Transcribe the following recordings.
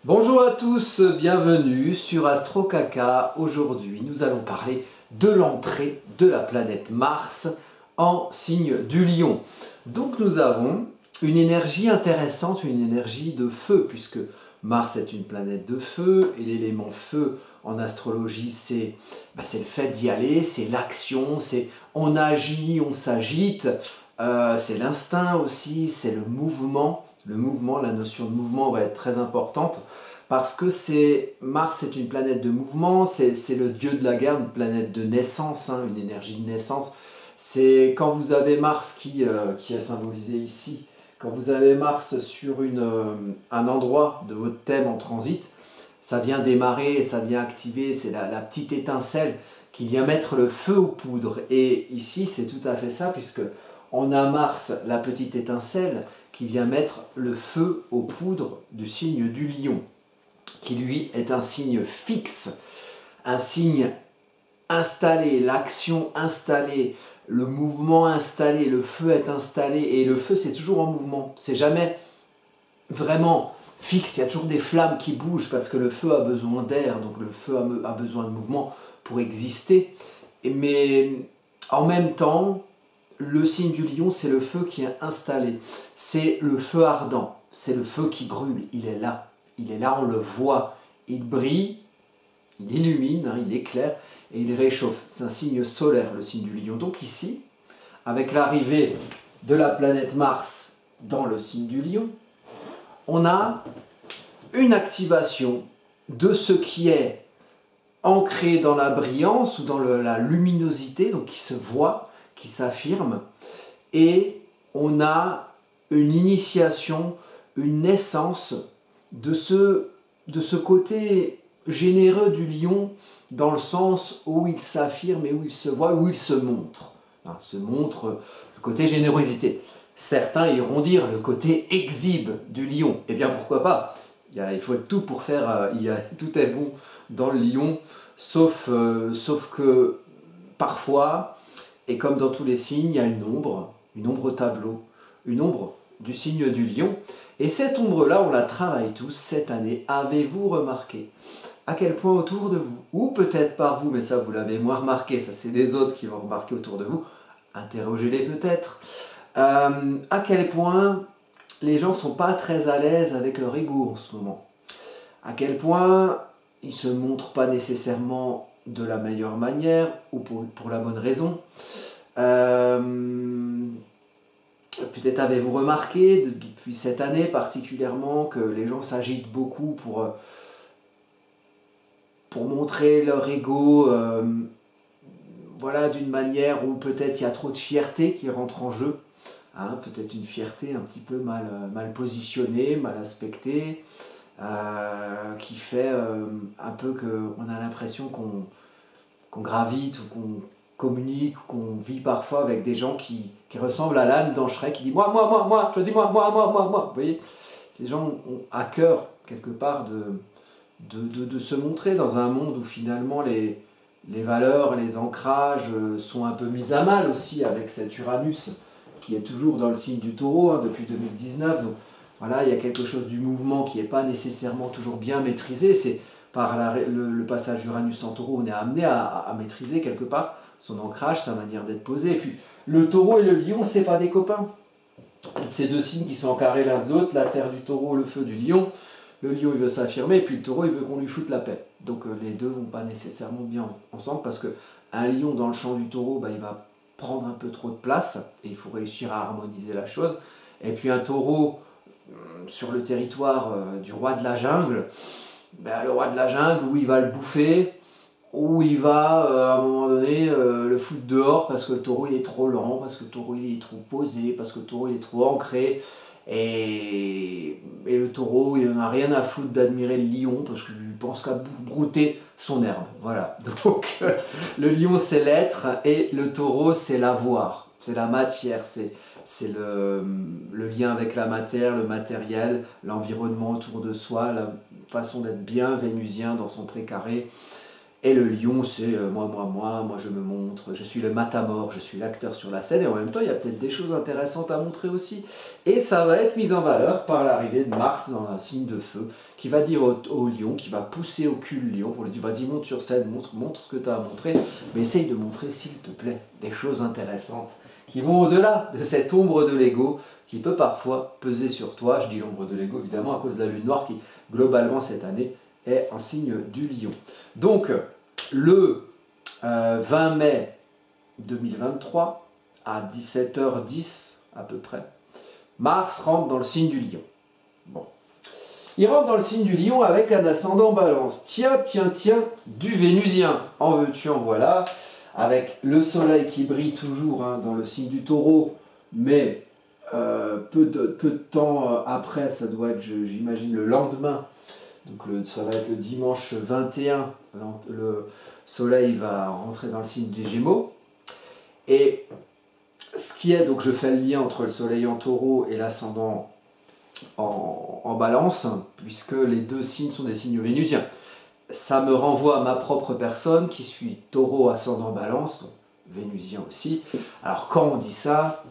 Bonjour à tous, bienvenue sur Astro Caca. Aujourd'hui, nous allons parler de l'entrée de la planète Mars en signe du Lion. Donc nous avons une énergie intéressante, une énergie de feu, puisque Mars est une planète de feu, et l'élément feu en astrologie, c'est le fait d'y aller, c'est l'action, c'est on agit, on s'agite, c'est l'instinct aussi, c'est le mouvement. Le mouvement, la notion de mouvement va être très importante parce que Mars est une planète de mouvement, c'est le dieu de la guerre, une planète de naissance, une énergie de naissance. C'est quand vous avez Mars qui est symbolisé ici, quand vous avez Mars sur un endroit de votre thème en transit, ça vient démarrer, ça vient activer, c'est la petite étincelle qui vient mettre le feu aux poudres. Et ici, c'est tout à fait ça, puisque on a Mars, la petite étincelle, qui vient mettre le feu aux poudres du signe du Lion, qui lui est un signe fixe, un signe installé, l'action installée, le mouvement installé, le feu est installé, et le feu c'est toujours en mouvement, c'est jamais vraiment fixe, il y a toujours des flammes qui bougent parce que le feu a besoin d'air, donc le feu a besoin de mouvement pour exister, mais en même temps, le signe du Lion, c'est le feu qui est installé. C'est le feu ardent. C'est le feu qui brûle. Il est là. Il est là, on le voit. Il brille, il illumine, il éclaire et il réchauffe. C'est un signe solaire, le signe du Lion. Donc ici, avec l'arrivée de la planète Mars dans le signe du Lion, on a une activation de ce qui est ancré dans la brillance ou dans la luminosité, donc qui se voit, qui s'affirme, et on a une initiation, une naissance de ce côté généreux du lion, dans le sens où il s'affirme et où il se voit, où il se montre. Se montre le côté générosité. Certains iront dire le côté exhibe du lion. Eh bien pourquoi pas, il faut tout pour faire, tout est bon dans le lion, sauf que parfois, et comme dans tous les signes, il y a une ombre au tableau, une ombre du signe du Lion. Et cette ombre-là, on la travaille tous cette année. Avez-vous remarqué à quel point autour de vous, ou peut-être par vous, mais ça vous l'avez moins remarqué, ça c'est les autres qui vont remarquer autour de vous, interrogez-les peut-être, à quel point les gens ne sont pas très à l'aise avec leur ego en ce moment. À quel point ils ne se montrent pas nécessairement de la meilleure manière ou pour la bonne raison. Peut-être avez-vous remarqué depuis cette année particulièrement que les gens s'agitent beaucoup pour montrer leur ego, voilà, d'une manière où peut-être il y a trop de fierté qui rentre en jeu, peut-être une fierté un petit peu mal positionnée, mal aspectée, qui fait un peu qu'on a l'impression qu'on gravite ou qu'on communique, ou qu'on vit parfois avec des gens qui ressemblent à l'âne dans Shrek, qui dit moi, je dis moi. Vous voyez, ces gens ont à cœur, quelque part, de se montrer dans un monde où finalement les valeurs, les ancrages sont un peu mis à mal aussi avec cet Uranus qui est toujours dans le signe du Taureau depuis 2019. Donc voilà, il y a quelque chose du mouvement qui n'est pas nécessairement toujours bien maîtrisé. C'est par le passage Uranus en Taureau, on est amené à maîtriser quelque part son ancrage, sa manière d'être posé. Et puis le Taureau et le Lion, c'est pas des copains. Ces deux signes qui sont encarrés l'un de l'autre, la terre du Taureau, le feu du Lion. Le Lion, il veut s'affirmer, et puis le Taureau, il veut qu'on lui foute la paix. Donc les deux vont pas nécessairement bien ensemble, parce qu'un Lion dans le champ du Taureau, il va prendre un peu trop de place, et il faut réussir à harmoniser la chose. Et puis un Taureau, sur le territoire du roi de la jungle, le roi de la jungle, où il va le bouffer, où il va, à un moment donné, le foutre dehors, parce que le Taureau, il est trop lent, parce que le Taureau, il est trop posé, parce que le Taureau, il est trop ancré. Et le Taureau, il n'en a rien à foutre d'admirer le Lion, parce qu'il pense qu'à brouter son herbe. Voilà. Donc, le Lion, c'est l'être, et le Taureau, c'est l'avoir. C'est la matière, c'est le lien avec la matière, le matériel, l'environnement autour de soi, la façon d'être bien vénusien dans son précaré. Et le lion, c'est moi, je me montre, je suis le matamore, je suis l'acteur sur la scène, et en même temps, il y a peut-être des choses intéressantes à montrer aussi. Et ça va être mis en valeur par l'arrivée de Mars dans un signe de feu, qui va dire au lion, qui va pousser au cul le lion, pour lui dire, vas-y, monte sur scène, montre ce que tu as à montrer, mais essaye de montrer, s'il te plaît, des choses intéressantes, qui vont au-delà de cette ombre de l'ego, qui peut parfois peser sur toi. Je dis l'ombre de l'ego, évidemment, à cause de la lune noire, qui, globalement, cette année, est en signe du lion. Donc, le 20 mai 2023, à 17h10 à peu près, Mars rentre dans le signe du lion. Bon. Il rentre dans le signe du lion avec un ascendant balance. Tiens, du vénusien. En veux-tu, en voilà. Avec le soleil qui brille toujours dans le signe du taureau, mais peu de temps après, ça doit être, j'imagine, le lendemain. Donc ça va être le dimanche 21, le soleil va rentrer dans le signe des Gémeaux. Et ce qui est, donc je fais le lien entre le soleil en taureau et l'ascendant en balance, puisque les deux signes sont des signes vénusiens. Ça me renvoie à ma propre personne, qui suis taureau ascendant balance, donc vénusien aussi. Alors quand on dit ça,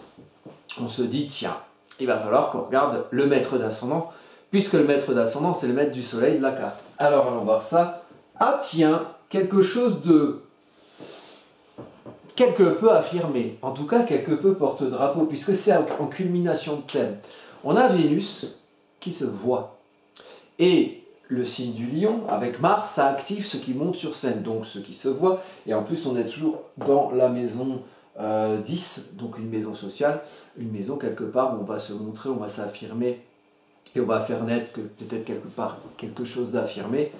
on se dit, tiens, il va falloir qu'on regarde le maître d'ascendant, puisque le maître d'ascendant, c'est le maître du soleil de la carte. Alors, allons voir ça. Ah tiens, quelque chose de quelque peu affirmé, en tout cas quelque peu porte-drapeau, puisque c'est en culmination de thème. On a Vénus qui se voit. Et le signe du lion, avec Mars, ça active ce qui monte sur scène, donc ce qui se voit. Et en plus, on est toujours dans la maison 10, donc une maison sociale, une maison quelque part où on va se montrer, on va s'affirmer, et on va faire naître que peut-être quelque part quelque chose d'affirmé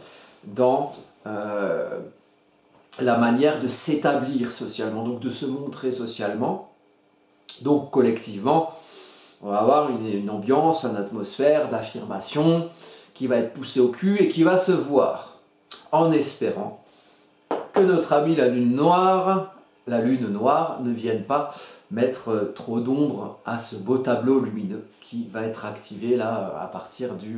dans la manière de s'établir socialement, donc de se montrer socialement. Donc collectivement, on va avoir une ambiance, une atmosphère d'affirmation qui va être poussée au cul et qui va se voir, en espérant que notre amie la lune noire ne vienne pas mettre trop d'ombre à ce beau tableau lumineux qui va être activé là à partir du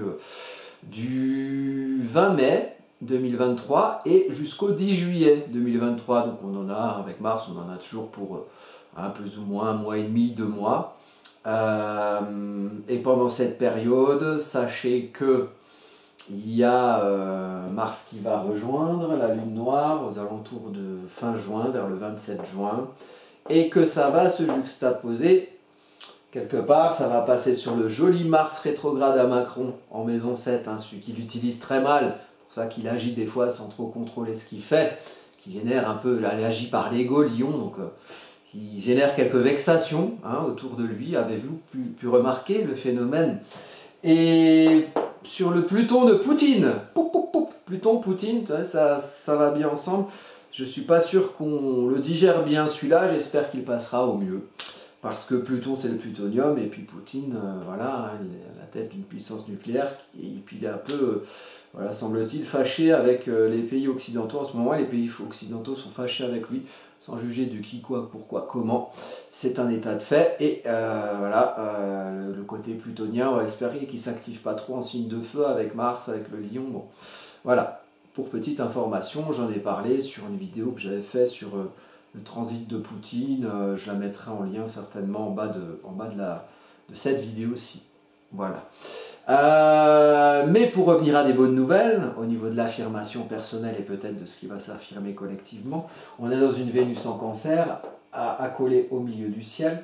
20 mai 2023 et jusqu'au 10 juillet 2023. Donc on en a, avec Mars, on en a toujours pour plus ou moins 1 mois et demi, 2 mois. Et pendant cette période, sachez que il y a Mars qui va rejoindre la lune noire aux alentours de fin juin, vers le 27 juin, et que ça va se juxtaposer quelque part, ça va passer sur le joli Mars rétrograde à Macron en maison 7, celui qui l'utilise très mal, pour ça qu'il agit des fois sans trop contrôler ce qu'il fait, qui génère un peu, il agit par l'ego, Lion, donc qui génère quelques vexations autour de lui. Avez-vous pu remarquer le phénomène? Et sur le Pluton de Poutine, Pluton, Poutine, ça va bien ensemble. Je ne suis pas sûr qu'on le digère bien celui-là, j'espère qu'il passera au mieux. Parce que Pluton c'est le plutonium, et puis Poutine, voilà, il est à la tête d'une puissance nucléaire, et puis il est un peu, voilà, semble-t-il, fâché avec les pays occidentaux en ce moment. Les pays occidentaux sont fâchés avec lui, sans juger de qui, quoi, pourquoi, comment. C'est un état de fait, et voilà, le côté plutonien, on va espérer qu'il ne s'active pas trop en signe de feu avec Mars, avec le lion. Bon, voilà, pour petite information, j'en ai parlé sur une vidéo que j'avais fait sur le transit de Poutine, je la mettrai en lien certainement en bas de cette vidéo-ci. Voilà. Mais pour revenir à des bonnes nouvelles, au niveau de l'affirmation personnelle et peut-être de ce qui va s'affirmer collectivement, on est dans une Vénus en Cancer, accolée au milieu du ciel.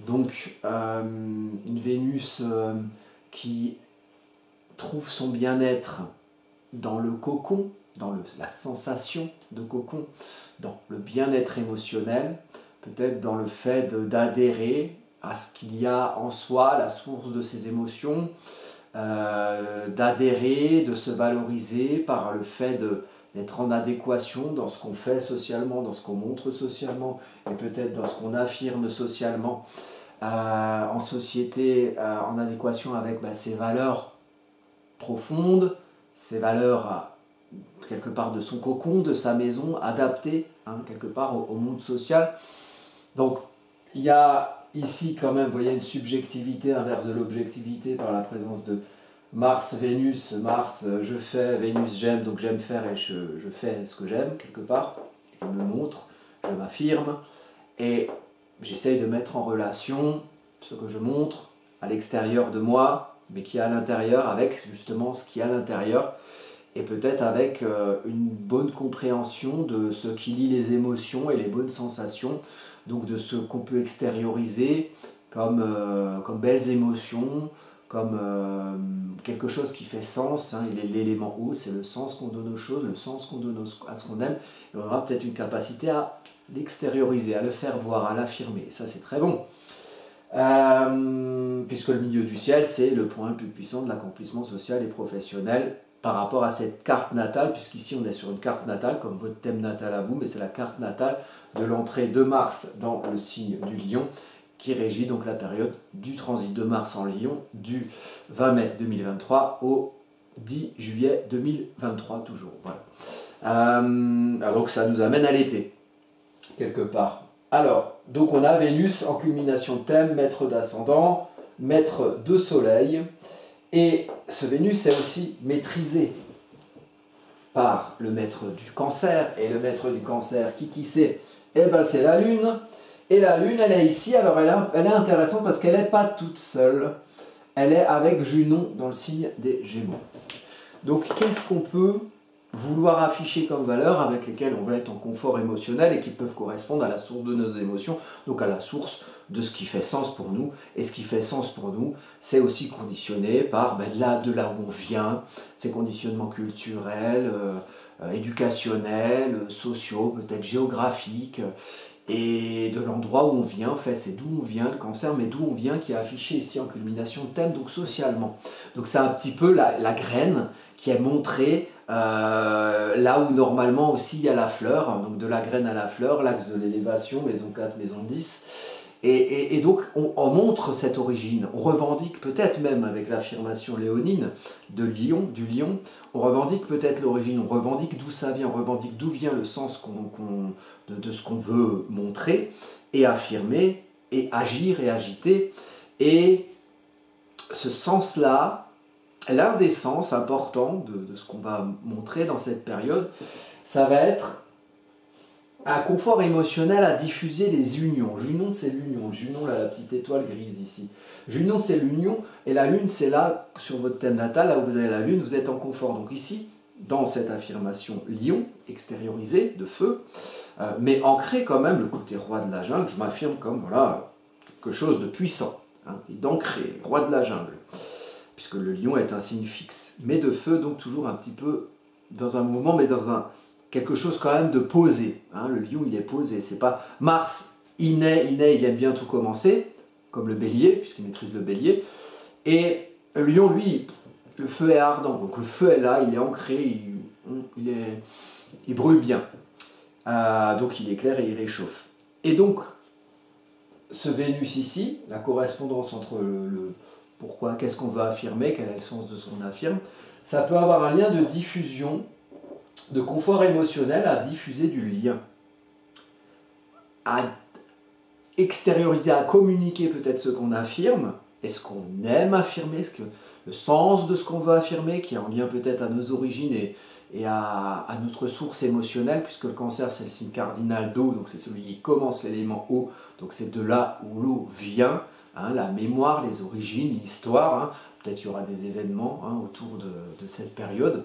Donc une Vénus qui trouve son bien-être dans le cocon, dans la sensation de cocon, dans le bien-être émotionnel, peut-être dans le fait d'adhérer à ce qu'il y a en soi, la source de ses émotions, d'adhérer, de se valoriser par le fait d'être en adéquation dans ce qu'on fait socialement, dans ce qu'on montre socialement, et peut-être dans ce qu'on affirme socialement, en société, en adéquation avec ses valeurs profondes, ses valeurs quelque part de son cocon, de sa maison, adaptée quelque part au monde social. Donc il y a ici quand même, vous voyez, une subjectivité inverse de l'objectivité par la présence Mars, Vénus, Mars, je fais, Vénus, j'aime, donc j'aime faire et je fais ce que j'aime, quelque part. Je me montre, je m'affirme, et j'essaye de mettre en relation ce que je montre à l'extérieur de moi, mais qui est à l'intérieur, avec justement ce qui est à l'intérieur, et peut-être avec une bonne compréhension de ce qui lie les émotions et les bonnes sensations, donc de ce qu'on peut extérioriser comme belles émotions, comme quelque chose qui fait sens, hein. L'élément eau, c'est le sens qu'on donne aux choses, le sens qu'on donne à ce qu'on aime, et on aura peut-être une capacité à l'extérioriser, à le faire voir, à l'affirmer, ça c'est très bon. Puisque le milieu du ciel, c'est le point le plus puissant de l'accomplissement social et professionnel par rapport à cette carte natale, puisqu'ici on est sur une carte natale, comme votre thème natal à vous, mais c'est la carte natale de l'entrée de Mars dans le signe du Lion, qui régit donc la période du transit de Mars en Lion, du 20 mai 2023 au 10 juillet 2023, toujours. Voilà. Donc ça nous amène à l'été, quelque part. Alors, donc on a Vénus en culmination de thème, maître d'ascendant, maître de soleil, et ce Vénus est aussi maîtrisé par le maître du cancer, et le maître du cancer, qui c'est? Eh bien c'est la Lune, et la Lune elle est ici, alors elle est intéressante parce qu'elle n'est pas toute seule, elle est avec Junon dans le signe des Gémeaux. Donc qu'est-ce qu'on peut vouloir afficher comme valeurs avec lesquelles on va être en confort émotionnel et qui peuvent correspondre à la source de nos émotions, donc à la source de ce qui fait sens pour nous. Et ce qui fait sens pour nous, c'est aussi conditionné par de là où on vient, ces conditionnements culturels, éducationnels, sociaux, peut-être géographiques, et de l'endroit où on vient, en fait, c'est d'où on vient, le cancer, mais d'où on vient qui est affiché ici en culmination de thème, donc socialement. Donc c'est un petit peu la graine qui est montrée là où normalement aussi il y a la fleur, donc de la graine à la fleur, l'axe de l'élévation, maison 4, maison 10. Et donc on montre cette origine, on revendique peut-être même avec l'affirmation léonine du lion, on revendique peut-être l'origine, on revendique d'où ça vient, on revendique d'où vient le sens de ce qu'on veut montrer et affirmer et agir et agiter. Et ce sens-là, l'un des sens importants de ce qu'on va montrer dans cette période, ça va être un confort émotionnel à diffuser les unions. Junon, c'est l'union. Junon, là, la petite étoile grise ici. Junon, c'est l'union. Et la lune, c'est là, sur votre thème natal, là où vous avez la lune, vous êtes en confort. Donc ici, dans cette affirmation lion, extériorisé, de feu, mais ancré quand même, le côté roi de la jungle, je m'affirme comme, voilà, quelque chose de puissant, hein, et d'ancré, roi de la jungle, puisque le lion est un signe fixe, mais de feu, donc toujours un petit peu dans un mouvement, mais dans quelque chose quand même de posé. Hein, le lion, il est posé, c'est pas Mars, il aime bien tout commencer, comme le bélier, puisqu'il maîtrise le bélier, et le lion, lui, le feu est ardent, donc le feu est là, il est ancré, il brûle bien, donc il éclaire et il réchauffe. Et donc, ce Vénus ici, la correspondance entre pourquoi, qu'est-ce qu'on veut affirmer, quel est le sens de ce qu'on affirme, ça peut avoir un lien de diffusion, de confort émotionnel à diffuser du lien, à extérioriser, à communiquer peut-être ce qu'on affirme, et ce qu'on aime affirmer, le sens de ce qu'on veut affirmer, qui est en lien peut-être à nos origines et à notre source émotionnelle, puisque le cancer c'est le signe cardinal d'eau, donc c'est celui qui commence l'élément eau, donc c'est de là où l'eau vient, hein, la mémoire, les origines, l'histoire, hein. Peut-être qu'il y aura des événements, hein, autour de cette période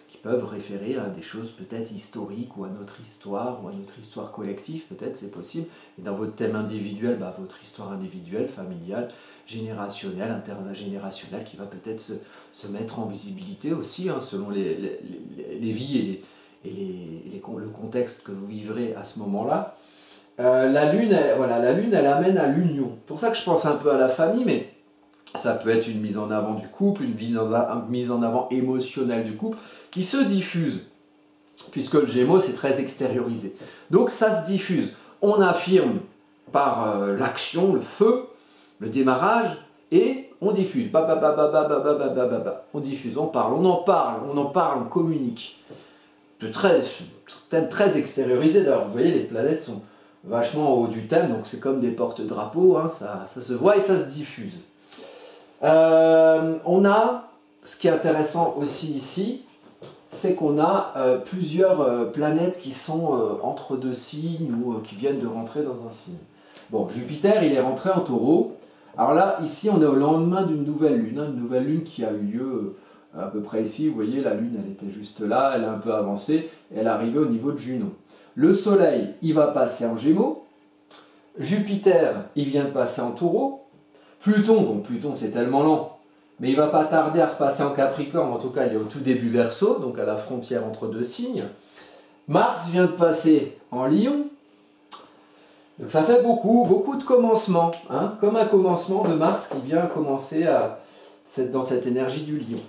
qui peuvent référer à des choses peut-être historiques ou à notre histoire collective, peut-être c'est possible. Et dans votre thème individuel, votre histoire individuelle, familiale, générationnelle, intergénérationnelle, qui va peut-être se mettre en visibilité aussi, hein, selon les vies et le contexte que vous vivrez à ce moment-là. La Lune, elle amène à l'union. C'est pour ça que je pense un peu à la famille, mais ça peut être une mise en avant du couple, une mise en avant émotionnelle du couple, qui se diffuse, puisque le Gémeaux, c'est très extériorisé. Donc ça se diffuse. On affirme par l'action, le feu, le démarrage, et on diffuse. On diffuse, on parle, on en parle, on communique. Thème très extériorisé. D'ailleurs, vous voyez, les planètes sont vachement en haut du thème, donc c'est comme des porte-drapeaux, hein, ça se voit et ça se diffuse. On a ce qui est intéressant aussi ici, c'est qu'on a plusieurs planètes qui sont entre deux signes ou qui viennent de rentrer dans un signe. Bon, Jupiter, il est rentré en Taureau. Alors là, ici, on est au lendemain d'une nouvelle lune, hein, une nouvelle lune qui a eu lieu à peu près ici. Vous voyez, la lune, elle était juste là, elle a un peu avancé, et elle est arrivée au niveau de Junon. Le Soleil, il va passer en Gémeaux. Jupiter, il vient de passer en Taureau. Pluton, bon, Pluton, c'est tellement lent, mais il ne va pas tarder à repasser en Capricorne. En tout cas, il est au tout début Verseau, donc à la frontière entre deux signes. Mars vient de passer en Lion. Donc ça fait beaucoup de commencements, hein, comme un commencement de Mars qui vient commencer dans cette énergie du Lion.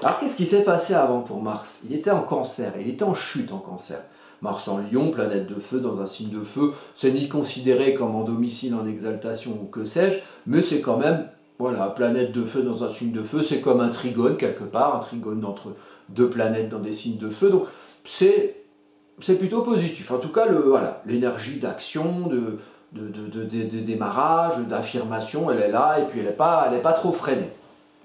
Alors qu'est-ce qui s'est passé avant pour Mars? Il était en Cancer, il était en chute en Cancer. Mars en Lion, planète de feu dans un signe de feu, c'est ni considéré comme en domicile, en exaltation ou que sais-je, mais c'est quand même, voilà, planète de feu dans un signe de feu, c'est comme un trigone quelque part, un trigone entre deux planètes dans des signes de feu, donc c'est plutôt positif. En tout cas, voilà, l'énergie d'action, de démarrage, d'affirmation, elle est là, et puis elle n'est pas trop freinée.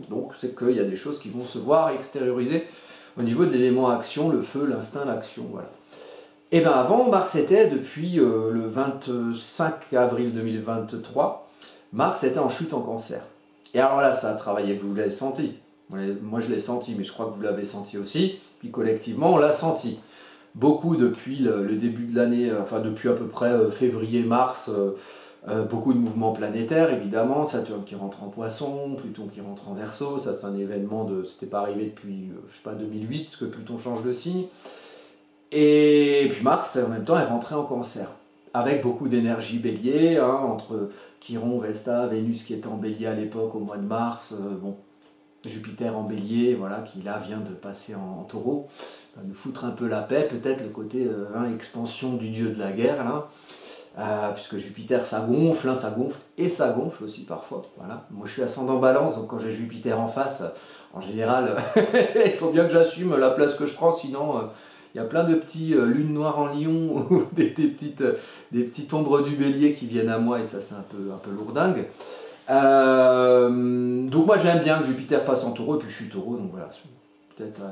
Donc c'est qu'il y a des choses qui vont se voir extérioriser au niveau de l'élément action, le feu, l'instinct, l'action, voilà. Et bien avant, Mars était, depuis le 25 avril 2023, Mars était en chute en Cancer. Et alors là, ça a travaillé, vous l'avez senti. Moi je l'ai senti, mais je crois que vous l'avez senti aussi. Puis collectivement, on l'a senti. Beaucoup depuis le début de l'année, enfin depuis à peu près février-mars, beaucoup de mouvements planétaires, évidemment. Saturne qui rentre en Poisson, Pluton qui rentre en Verseau, ça c'est un événement c'était pas arrivé depuis, je sais pas, 2008, parce que Pluton change de signe. Et puis Mars, en même temps, est rentré en Cancer, avec beaucoup d'énergie bélier, hein, entre Chiron, Vesta, Vénus qui était en bélier à l'époque au mois de mars, bon, Jupiter en bélier, voilà, qui là vient de passer en Taureau, va nous foutre un peu la paix, peut-être le côté expansion du dieu de la guerre, là, puisque Jupiter ça gonfle et ça gonfle aussi parfois, voilà. Moi je suis ascendant Balance, donc quand j'ai Jupiter en face, en général, il faut bien que j'assume la place que je prends, sinon... il y a plein de petits lunes noires en Lion, ou des petites ombres du bélier qui viennent à moi, et ça c'est un peu lourdingue. Donc moi j'aime bien que Jupiter passe en Taureau, et puis je suis Taureau, donc voilà, peut-être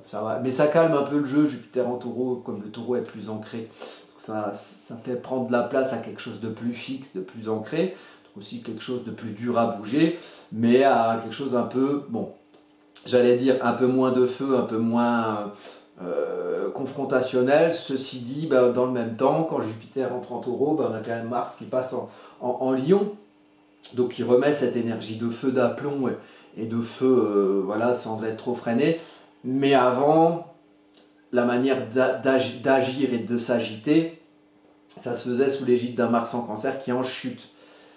ça va. Mais ça calme un peu le jeu, Jupiter en Taureau, comme le Taureau est plus ancré. Ça fait prendre de la place à quelque chose de plus fixe, de plus ancré, donc aussi quelque chose de plus dur à bouger, mais à quelque chose un peu, bon, j'allais dire un peu moins de feu, un peu moins... confrontationnel. Ceci dit, ben, dans le même temps, quand Jupiter entre en Taureau, ben, on a quand même Mars qui passe en Lion, donc qui remet cette énergie de feu d'aplomb et de feu, voilà, sans être trop freiné. Mais avant, la manière d'agir et de s'agiter, ça se faisait sous l'égide d'un Mars en Cancer qui est en chute,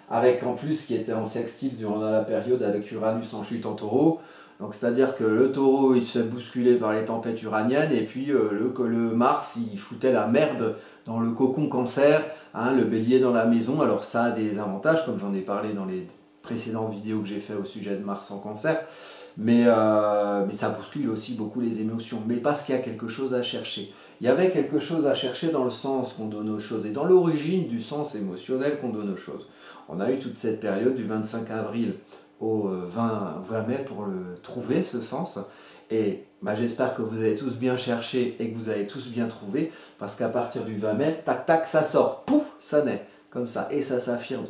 avec en plus qui était en sextile durant la période avec Uranus en chute en Taureau. Donc c'est-à-dire que le Taureau il se fait bousculer par les tempêtes uraniennes, et puis le Mars il foutait la merde dans le cocon Cancer, hein, le bélier dans la maison. Alors ça a des avantages, comme j'en ai parlé dans les précédentes vidéos que j'ai fait au sujet de Mars en Cancer, mais ça bouscule aussi beaucoup les émotions, mais parce qu'il y a quelque chose à chercher. Il y avait quelque chose à chercher dans le sens qu'on donne aux choses, et dans l'origine du sens émotionnel qu'on donne aux choses. On a eu toute cette période du 25 avril au 20 mai pour le trouver, ce sens. Et bah, j'espère que vous avez tous bien cherché et que vous avez tous bien trouvé, parce qu'à partir du 20 mai, tac tac, ça sort, pouf, ça naît, comme ça, et ça s'affirme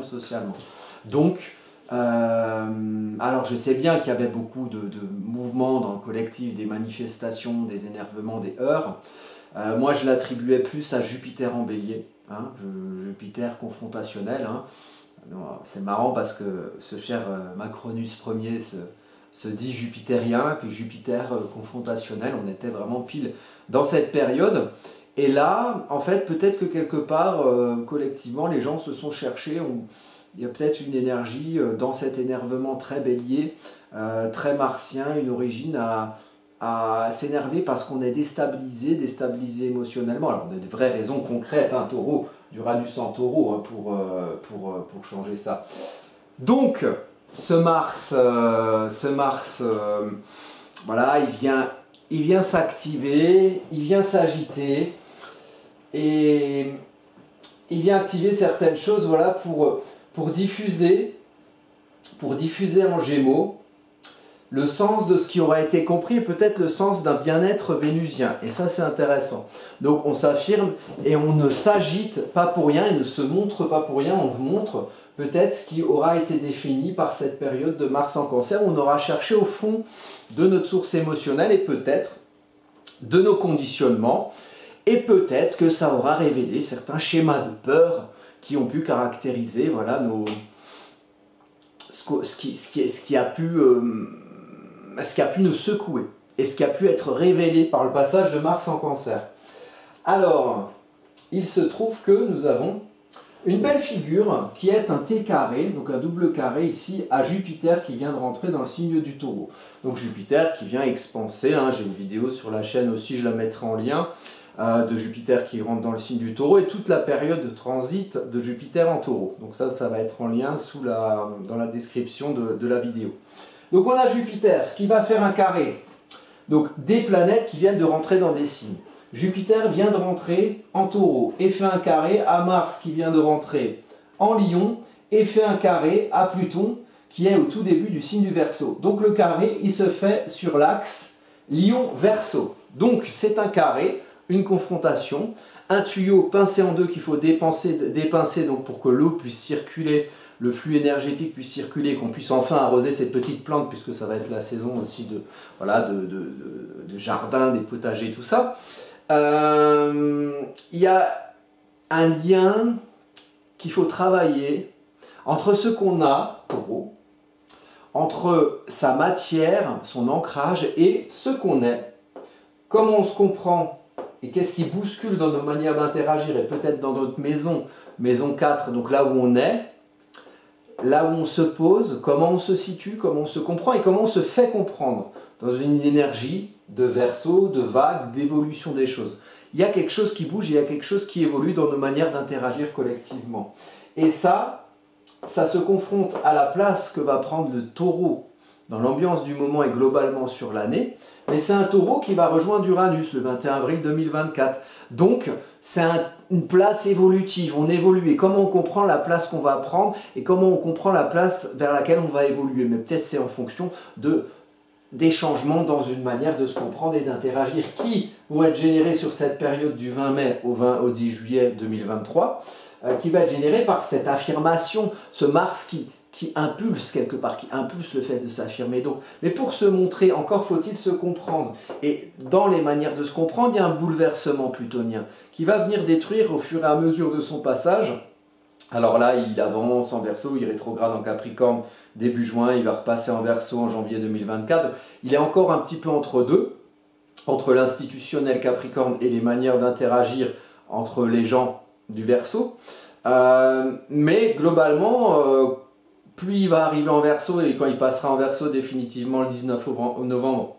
socialement. Donc, alors je sais bien qu'il y avait beaucoup de mouvements dans le collectif, des manifestations, des énervements, des heurts. Moi je l'attribuais plus à Jupiter en bélier, hein, Jupiter confrontationnel, hein. C'est marrant parce que ce cher Macronus Ier se dit jupitérien, puis Jupiter confrontationnel, on était vraiment pile dans cette période. Et là, en fait, peut-être que quelque part, collectivement, les gens se sont cherchés, il y a peut-être une énergie dans cet énervement très bélier, très martien, une origine à s'énerver parce qu'on est déstabilisé émotionnellement. Alors on a des vraies raisons concrètes, hein, Taureau, d'Uranus en Taureau, hein, pour changer ça. Donc, ce Mars, voilà, il vient s'activer, il vient s'agiter, et il vient activer certaines choses, voilà, pour diffuser en Gémeaux le sens de ce qui aura été compris et peut-être le sens d'un bien-être vénusien. Et ça, c'est intéressant. Donc, on s'affirme et on ne s'agite pas pour rien et ne se montre pas pour rien. On montre peut-être ce qui aura été défini par cette période de Mars en Cancer. On aura cherché au fond de notre source émotionnelle et peut-être de nos conditionnements. Et peut-être que ça aura révélé certains schémas de peur qui ont pu caractériser voilà, ce qui a pu nous secouer et ce qui a pu être révélé par le passage de Mars en Cancer. Alors, il se trouve que nous avons une belle figure qui est un T carré, donc un double carré ici à Jupiter qui vient de rentrer dans le signe du Taureau. Donc Jupiter qui vient expanser, hein, j'ai une vidéo sur la chaîne aussi, je la mettrai en lien, de Jupiter qui rentre dans le signe du Taureau et toute la période de transit de Jupiter en Taureau. Donc ça va être en lien dans la description de la vidéo. Donc on a Jupiter qui va faire un carré, donc des planètes qui viennent de rentrer dans des signes. Jupiter vient de rentrer en Taureau et fait un carré à Mars qui vient de rentrer en Lion et fait un carré à Pluton qui est au tout début du signe du Verseau. Donc le carré, il se fait sur l'axe Lion-Verseau. Donc c'est un carré, une confrontation, un tuyau pincé en deux qu'il faut dépincer donc pour que l'eau puisse circuler, le flux énergétique puisse circuler, qu'on puisse enfin arroser ces petites plantes puisque ça va être la saison aussi de jardin, des potagers, tout ça. Il y a un lien qu'il faut travailler entre ce qu'on a, Taureau, entre sa matière, son ancrage et ce qu'on est, comment on se comprend et qu'est-ce qui bouscule dans nos manières d'interagir et peut-être dans notre maison 4, donc là où on est, là où on se pose, comment on se situe, comment on se comprend et comment on se fait comprendre dans une énergie de Verseau, de vague, d'évolution des choses. Il y a quelque chose qui bouge, il y a quelque chose qui évolue dans nos manières d'interagir collectivement. Et ça se confronte à la place que va prendre le Taureau dans l'ambiance du moment et globalement sur l'année. Mais c'est un Taureau qui va rejoindre Uranus le 21 avril 2024. Donc, c'est une place évolutive, on évolue. Et comment on comprend la place qu'on va prendre et comment on comprend la place vers laquelle on va évoluer. Mais peut-être c'est en fonction des changements dans une manière de se comprendre et d'interagir qui vont être générés sur cette période du 20 mai au 10 juillet 2023, qui va être générée par cette affirmation, ce Mars qui impulse quelque part, qui impulse le fait de s'affirmer. Donc, mais pour se montrer, encore faut-il se comprendre. Et dans les manières de se comprendre, il y a un bouleversement plutonien qui va venir détruire au fur et à mesure de son passage. Alors là, il avance en Verseau, il rétrograde en Capricorne début juin, il va repasser en Verseau en janvier 2024. Il est encore un petit peu entre deux, entre l'institutionnel Capricorne et les manières d'interagir entre les gens du Verseau. Mais globalement, plus il va arriver en Verseau et quand il passera en Verseau définitivement le 19 novembre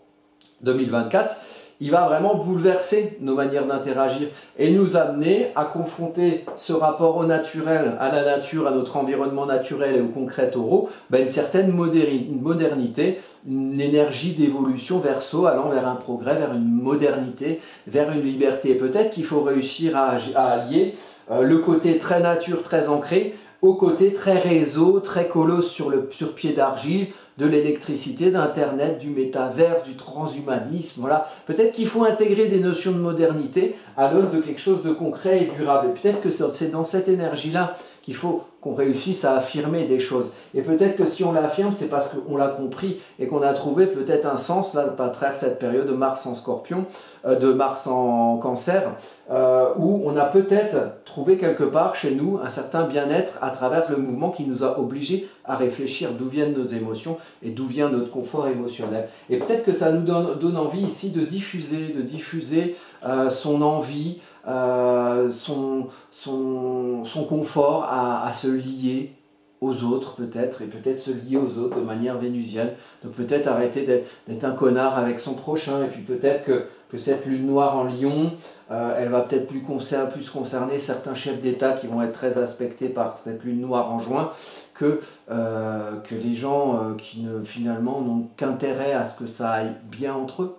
2024, il va vraiment bouleverser nos manières d'interagir et nous amener à confronter ce rapport au naturel, à la nature, à notre environnement naturel et au concret Taureau, une certaine modernité, une énergie d'évolution Verseau allant vers un progrès, vers une modernité, vers une liberté. Et peut-être qu'il faut réussir à allier le côté très nature, très ancré, au côté très réseau, très colosse sur pied d'argile, de l'électricité, d'Internet, du métavers, du transhumanisme. Voilà. Peut-être qu'il faut intégrer des notions de modernité à l'aune de quelque chose de concret et durable. Et peut-être que c'est dans cette énergie-là qu'il faut qu'on réussisse à affirmer des choses. Et peut-être que si on l'affirme, c'est parce qu'on l'a compris et qu'on a trouvé peut-être un sens là, à travers cette période de Mars en Scorpion, de Mars en Cancer, où on a peut-être trouvé quelque part chez nous un certain bien-être à travers le mouvement qui nous a obligés à réfléchir d'où viennent nos émotions et d'où vient notre confort émotionnel. Et peut-être que ça nous donne envie ici de diffuser son envie, son confort à se lier aux autres peut-être, et peut-être se lier aux autres de manière vénusienne. Donc peut-être arrêter d'être un connard avec son prochain, et puis peut-être que cette lune noire en Lion, elle va peut-être plus concerner certains chefs d'État qui vont être très aspectés par cette lune noire en juin, que les gens qui finalement n'ont qu'intérêt à ce que ça aille bien entre eux.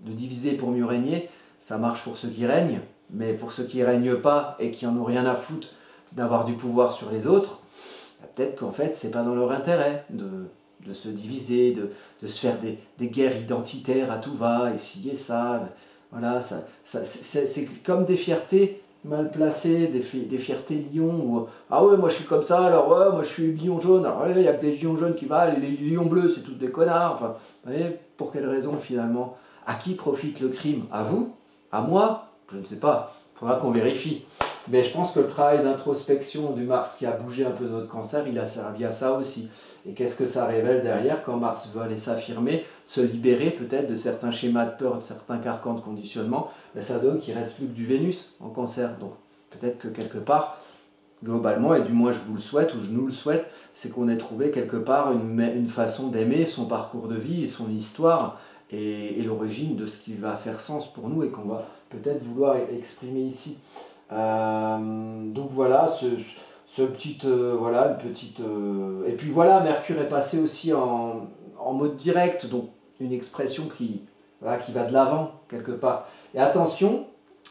De diviser pour mieux régner, ça marche pour ceux qui règnent, mais pour ceux qui ne règnent pas et qui en ont rien à foutre d'avoir du pouvoir sur les autres, peut-être qu'en fait c'est pas dans leur intérêt de se diviser, de se faire des guerres identitaires à tout va, et ci et ça. Voilà, c'est comme des fiertés mal placées, des fiertés lions, où ah ouais, moi je suis comme ça, alors ouais, moi je suis lion jaune, alors il n'y a que des lions jaunes qui valent, et les lions bleus c'est tous des connards. Enfin, vous voyez, pour quelle raison finalement? À qui profite le crime? À vous? À moi? Je ne sais pas, il faudra qu'on vérifie. Mais je pense que le travail d'introspection du Mars qui a bougé un peu notre cancer, il a servi à ça aussi. Et qu'est-ce que ça révèle derrière quand Mars veut aller s'affirmer, se libérer peut-être de certains schémas de peur, de certains carcans de conditionnement, ben ça donne qu'il ne reste plus que du Vénus en cancer. Donc peut-être que quelque part, globalement, et du moins je vous le souhaite, ou je nous le souhaite, c'est qu'on ait trouvé quelque part une façon d'aimer son parcours de vie et son histoire et l'origine de ce qui va faire sens pour nous et qu'on va peut-être vouloir exprimer ici. Donc voilà, voilà, une petite... Et puis voilà, Mercure est passé aussi en mode direct, donc une expression voilà, qui va de l'avant, quelque part. Et attention,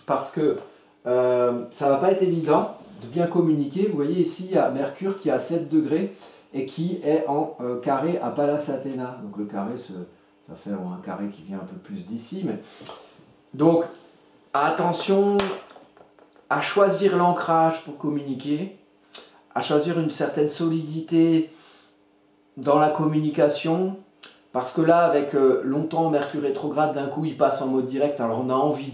parce que ça va pas être évident de bien communiquer. Vous voyez ici, il y a Mercure qui est à 7 degrés et qui est en carré à Pallas Athéna. Donc le carré, ça fait un carré qui vient un peu plus d'ici. Mais... Donc, attention à choisir l'ancrage pour communiquer, à choisir une certaine solidité dans la communication, parce que là, avec longtemps Mercure rétrograde, d'un coup il passe en mode direct, alors on a envie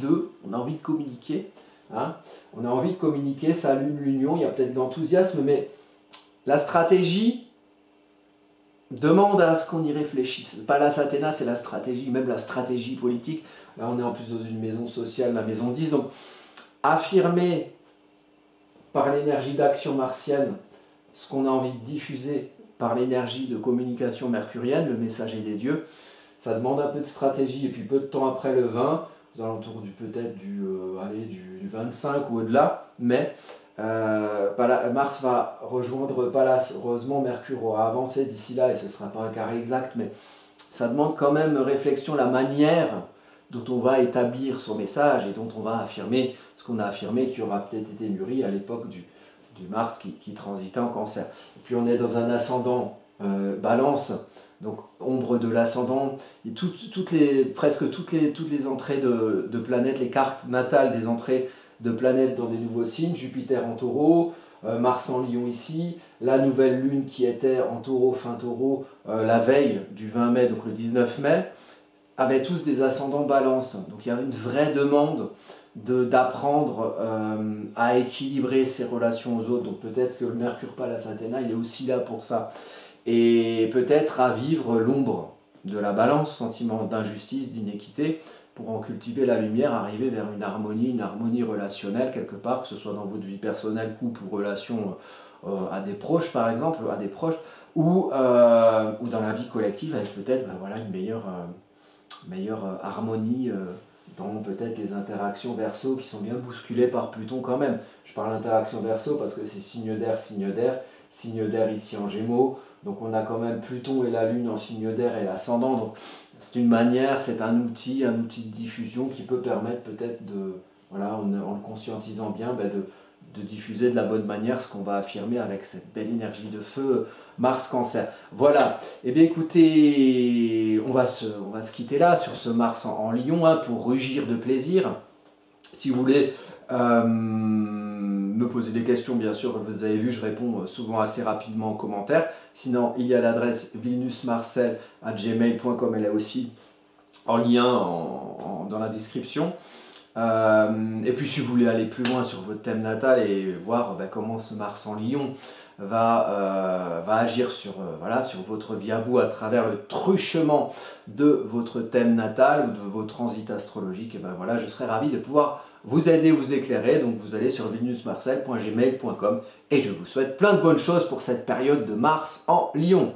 on a envie de communiquer, hein, on a envie de communiquer, ça allume l'union, il y a peut-être de l'enthousiasme, mais la stratégie demande à ce qu'on y réfléchisse. Pallas Athéna, c'est la stratégie, même la stratégie politique. Là, on est en plus dans une maison sociale, la maison 10, donc affirmer par l'énergie d'action martienne ce qu'on a envie de diffuser par l'énergie de communication mercurienne, le messager des dieux, ça demande un peu de stratégie. Et puis peu de temps après le 20, aux alentours peut-être du 25 ou au-delà, mais Mars va rejoindre Pallas. Heureusement, Mercure aura avancé d'ici là, et ce ne sera pas un carré exact, mais ça demande quand même réflexion, la manière dont on va établir son message et dont on va affirmer ce qu'on a affirmé, qui aura peut-être été mûri à l'époque du Mars qui transitait en cancer. Et puis on est dans un ascendant balance, donc ombre de l'ascendant, et presque toutes les entrées de planètes, les cartes natales des entrées de planètes dans des nouveaux signes, Jupiter en taureau, Mars en lion ici, la nouvelle lune qui était en taureau, fin taureau, la veille du 20 mai, donc le 19 mai, avaient tous des ascendants balance. Donc il y a une vraie demande d'apprendre à équilibrer ses relations aux autres. Donc peut-être que le Mercure Pallas Athéna, il est aussi là pour ça. Et peut-être à vivre l'ombre de la balance, sentiment d'injustice, d'inéquité, pour en cultiver la lumière, arriver vers une harmonie relationnelle quelque part, que ce soit dans votre vie personnelle, couple ou relation à des proches par exemple, ou dans la vie collective avec peut-être voilà, une meilleure harmonie dans peut-être les interactions Verseau qui sont bien bousculées par Pluton quand même. Je parle d'interaction Verseau parce que c'est signe d'air ici en Gémeaux, donc on a quand même Pluton et la Lune en signe d'air et l'ascendant, donc c'est une manière, c'est un outil de diffusion qui peut permettre peut-être voilà, en le conscientisant bien, de diffuser de la bonne manière ce qu'on va affirmer avec cette belle énergie de feu Mars Cancer. Voilà, et bien écoutez, on va se quitter là sur ce Mars en Lion hein, pour rugir de plaisir. Si vous voulez me poser des questions, bien sûr, vous avez vu, je réponds souvent assez rapidement en commentaire. Sinon, il y a l'adresse vilnusmarcel@gmail.com, elle est aussi en lien dans la description. Et puis si vous voulez aller plus loin sur votre thème natal et voir comment ce Mars en Lion va agir sur votre vie à vous à travers le truchement de votre thème natal ou de vos transits astrologiques, et voilà, je serai ravi de pouvoir vous aider, vous éclairer. Donc vous allez sur vilnusmarcel.gmail.com et je vous souhaite plein de bonnes choses pour cette période de Mars en Lion.